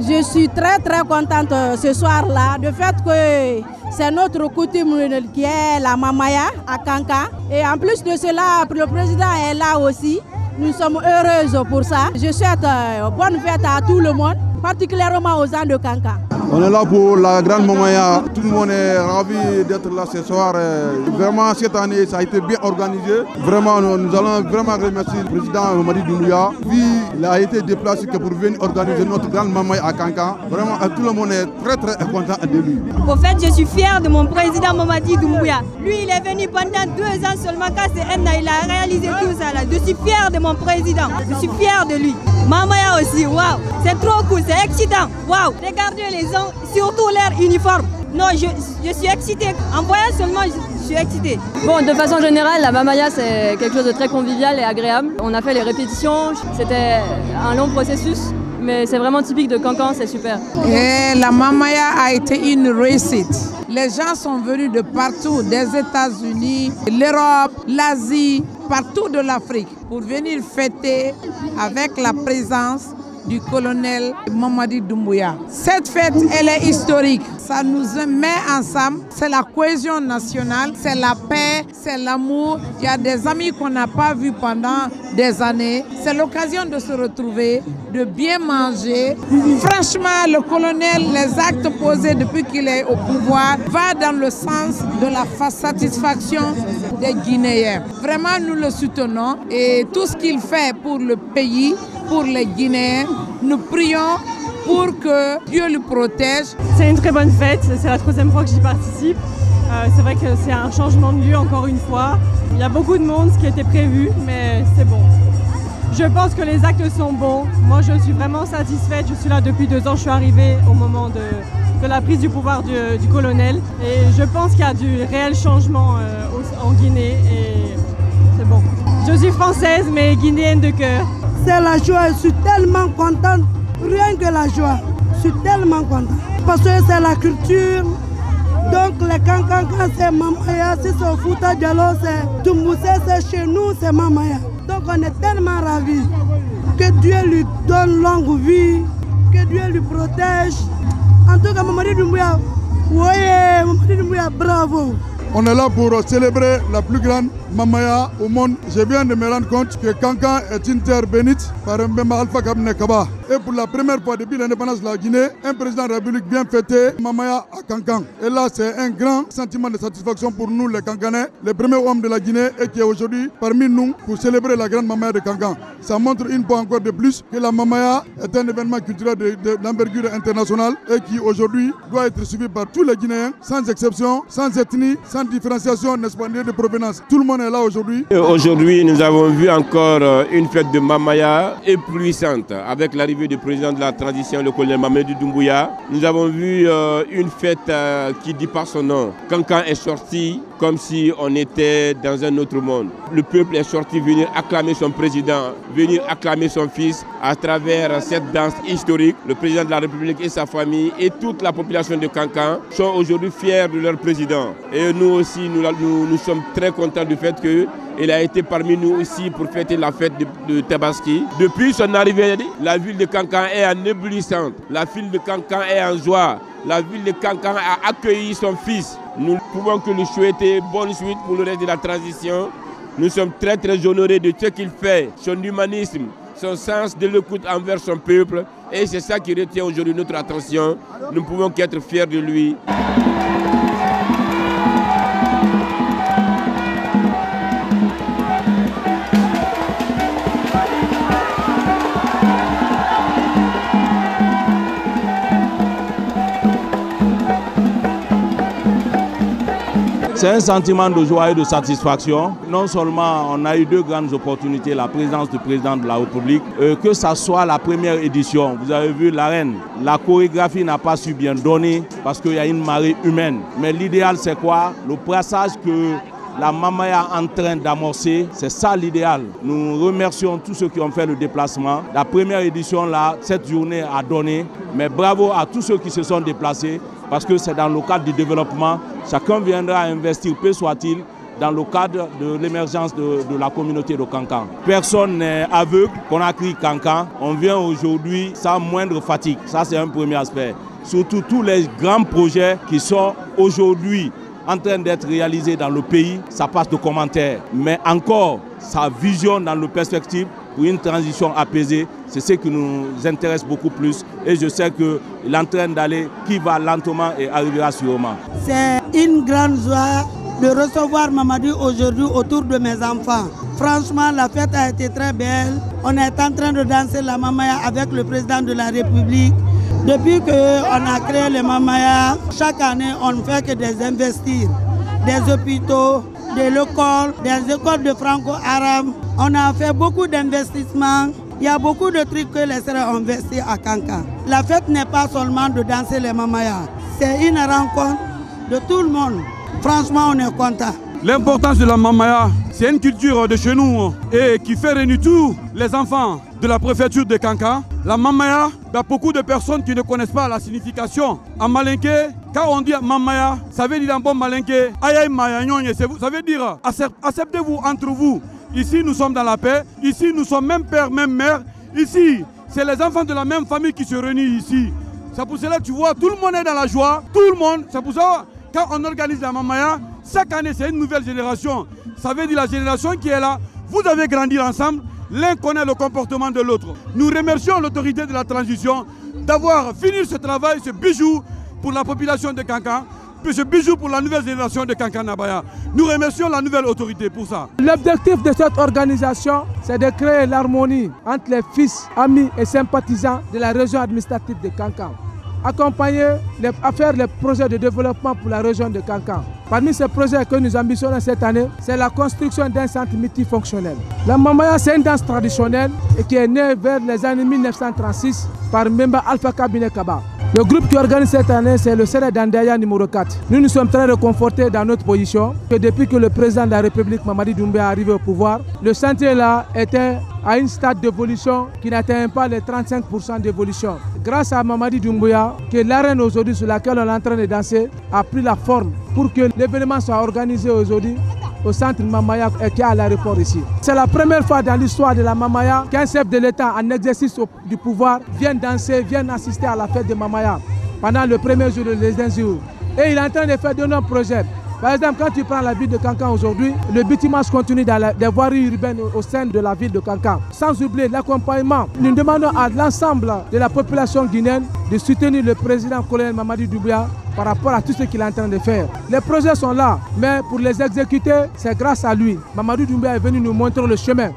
Je suis très contente ce soir-là, du fait que c'est notre coutume qui est la mamaya à Kankan. Et en plus de cela, le président est là aussi. Nous sommes heureuses pour ça. Je souhaite bonne fête à tout le monde, particulièrement aux gens de Kankan. On est là pour la grande mamaya. Tout le monde est ravi d'être là ce soir. Vraiment, cette année, ça a été bien organisé. Vraiment, nous allons vraiment remercier le président Mamadi Doumbouya. Il a été déplacé pour venir organiser notre grande mamaya à Kankan. Vraiment, tout le monde est très content de lui. Au fait, je suis fière de mon président Mamadi Doumbouya. Lui, il est venu pendant 2 ans seulement quand c'est Emna, il a réalisé tout ça là. Je suis fière de mon président. Je suis fière de lui. Mamaya aussi, waouh, c'est trop cool, c'est excitant. Waouh, regardez les gens, surtout leur uniforme. Non, je suis excitée. En voyant seulement, je suis excitée. Bon, de façon générale, la mamaya, c'est quelque chose de très convivial et agréable. On a fait les répétitions, c'était un long processus, mais c'est vraiment typique de Kankan, c'est super. Et la mamaya a été une réussite. Les gens sont venus de partout, des États-Unis, l'Europe, l'Asie, partout de l'Afrique, pour venir fêter avec la présence du colonel Mamadi Doumbouya. Cette fête, elle est historique. Ça nous met ensemble. C'est la cohésion nationale, c'est la paix, c'est l'amour. Il y a des amis qu'on n'a pas vus pendant des années. C'est l'occasion de se retrouver, de bien manger. Franchement, le colonel, les actes posés depuis qu'il est au pouvoir, va dans le sens de la satisfaction des Guinéens. Vraiment, nous le soutenons et tout ce qu'il fait pour le pays, pour les Guinéens, nous prions pour que Dieu le protège. C'est une très bonne fête, c'est la 3e fois que j'y participe. C'est vrai que c'est un changement de lieu encore une fois. Il y a beaucoup de monde, ce qui était prévu, mais c'est bon. Je pense que les actes sont bons. Moi, je suis vraiment satisfaite. Je suis là depuis 2 ans. Je suis arrivée au moment de la prise du pouvoir du colonel. Et je pense qu'il y a du réel changement en Guinée. Et c'est bon. Je suis française, mais guinéenne de cœur. C'est la joie, je suis tellement contente. Rien que la joie. Je suis tellement contente. Parce que c'est la culture. Donc les Kankan, c'est mamaya, si c'est Fouta Diallo, c'est Doumboussé, c'est chez nous, c'est mamaya. Donc on est tellement ravis. Que Dieu lui donne longue vie, que Dieu lui protège. En tout cas, Mamadi Doumbouya, oui, Mamadi Doumbouya, bravo. On est là pour célébrer la plus grande mamaya au monde. Je viens de me rendre compte que Kankan est une terre bénite par Mbemba Alpha Kabne Kaba. Et pour la première fois depuis l'indépendance de la Guinée, un président de la République vient fêter mamaya à Kankan. Et là, c'est un grand sentiment de satisfaction pour nous, les Kankanais, les premiers hommes de la Guinée, et qui est aujourd'hui parmi nous pour célébrer la grande mamaya de Kankan. Ça montre une fois encore de plus que la mamaya est un événement culturel d'envergure internationale et qui aujourd'hui doit être suivi par tous les Guinéens, sans exception, sans ethnie, sans différenciation, n'est-ce pas, de provenance. Tout le monde est là aujourd'hui. Aujourd'hui, nous avons vu encore une fête de mamaya éblouissante avec l'arrivée du président de la transition, le colonel Mamadi Doumbouya. Nous avons vu une fête qui dit par son nom. Kankan est sorti comme si on était dans un autre monde. Le peuple est sorti venir acclamer son président, venir acclamer son fils à travers cette danse historique. Le président de la République et sa famille et toute la population de Kankan sont aujourd'hui fiers de leur président. Et nous aussi, nous sommes très contents du fait qu'il a été parmi nous aussi pour fêter la fête de Tabaski. Depuis son arrivée, la ville de Kankan est en éblouissante. La ville de Kankan est en joie. La ville de Kankan a accueilli son fils. Nous ne pouvons que lui souhaiter bonne suite pour le reste de la transition. Nous sommes très honorés de ce qu'il fait, son humanisme, son sens de l'écoute envers son peuple. Et c'est ça qui retient aujourd'hui notre attention. Nous ne pouvons qu'être fiers de lui. C'est un sentiment de joie et de satisfaction. Non seulement on a eu 2 grandes opportunités, la présence du président de la République, que ça soit la première édition. Vous avez vu l'arène, la chorégraphie n'a pas su bien donner parce qu'il y a une marée humaine. Mais l'idéal c'est quoi? Le brassage que la Mamaya est en train d'amorcer, c'est ça l'idéal. Nous remercions tous ceux qui ont fait le déplacement. La première édition, là, cette journée a donné. Mais bravo à tous ceux qui se sont déplacés parce que c'est dans le cadre du développement. Chacun viendra investir, peu soit-il, dans le cadre de l'émergence de la communauté de Kankan. Personne n'est aveugle qu'on a crié Kankan. On vient aujourd'hui sans moindre fatigue. Ça, c'est un premier aspect. Surtout tous les grands projets qui sont aujourd'hui en train d'être réalisé dans le pays, ça passe de commentaires. Mais encore, sa vision dans le perspective pour une transition apaisée, c'est ce qui nous intéresse beaucoup plus. Et je sais qu'il est en train d'aller, qui va lentement et arrivera sûrement. C'est une grande joie de recevoir Mamadou aujourd'hui autour de mes enfants. Franchement, la fête a été très belle. On est en train de danser la Mamaya avec le président de la République. Depuis qu'on a créé le Mamaya, chaque année, on ne fait que des investir. Des hôpitaux, des écoles de franco-arabe. On a fait beaucoup d'investissements. Il y a beaucoup de trucs que les sœurs ont investis à Kankan. La fête n'est pas seulement de danser les Mamaya. C'est une rencontre de tout le monde. Franchement, on est content. L'importance de la Mamaya, c'est une culture de chez nous et qui fait réunir tous les enfants de la préfecture de Kankan. La Mamaya, il y a beaucoup de personnes qui ne connaissent pas la signification. En malinké, quand on dit Mamaya, ça veut dire en bon malinké, aïe maya, ça veut dire acceptez-vous entre vous. Ici, nous sommes dans la paix. Ici, nous sommes même père, même mère. Ici, c'est les enfants de la même famille qui se réunissent ici. C'est pour cela que tu vois, tout le monde est dans la joie. Tout le monde, c'est pour ça quand on organise la Mamaya, chaque année, c'est une nouvelle génération. Ça veut dire la génération qui est là. Vous avez grandi ensemble. L'un connaît le comportement de l'autre. Nous remercions l'autorité de la transition d'avoir fini ce travail, ce bijou pour la population de Kankan, ce bijou pour la nouvelle génération de Kankan Nabaya. Nous remercions la nouvelle autorité pour ça. L'objectif de cette organisation, c'est de créer l'harmonie entre les fils, amis et sympathisants de la région administrative de Kankan. Accompagner à faire les projets de développement pour la région de Kankan. Parmi ces projets que nous ambitionnons cette année, c'est la construction d'un centre multifonctionnel. La Mamaya, c'est une danse traditionnelle et qui est née vers les années 1936 par Memba Alpha Kabine Kaba. Le groupe qui organise cette année, c'est le Sere Dandaya numéro 4. Nous sommes très réconfortés dans notre position que depuis que le président de la République, Mamadi Doumbouya, est arrivé au pouvoir, le chantier là était à une stade d'évolution qui n'atteint pas les 35% d'évolution. Grâce à Mamadi Doumbouya, que l'arène aujourd'hui sur laquelle on est en train de danser a pris la forme pour que l'événement soit organisé aujourd'hui au centre Mamaya qui est à l'aéroport ici. C'est la première fois dans l'histoire de la Mamaya qu'un chef de l'État en exercice du pouvoir vient danser, vient assister à la fête de Mamaya pendant le premier jour de les jours. Et il est en train de faire de nombreux projets. Par exemple, quand tu prends la ville de Kankan aujourd'hui, le bitumage continue dans des voiries urbaines au sein de la ville de Kankan. Sans oublier l'accompagnement, nous demandons à l'ensemble de la population guinéenne de soutenir le président colonel Mamadi Doumbouya par rapport à tout ce qu'il est en train de faire. Les projets sont là, mais pour les exécuter, c'est grâce à lui. Mamadi Doumbouya est venu nous montrer le chemin.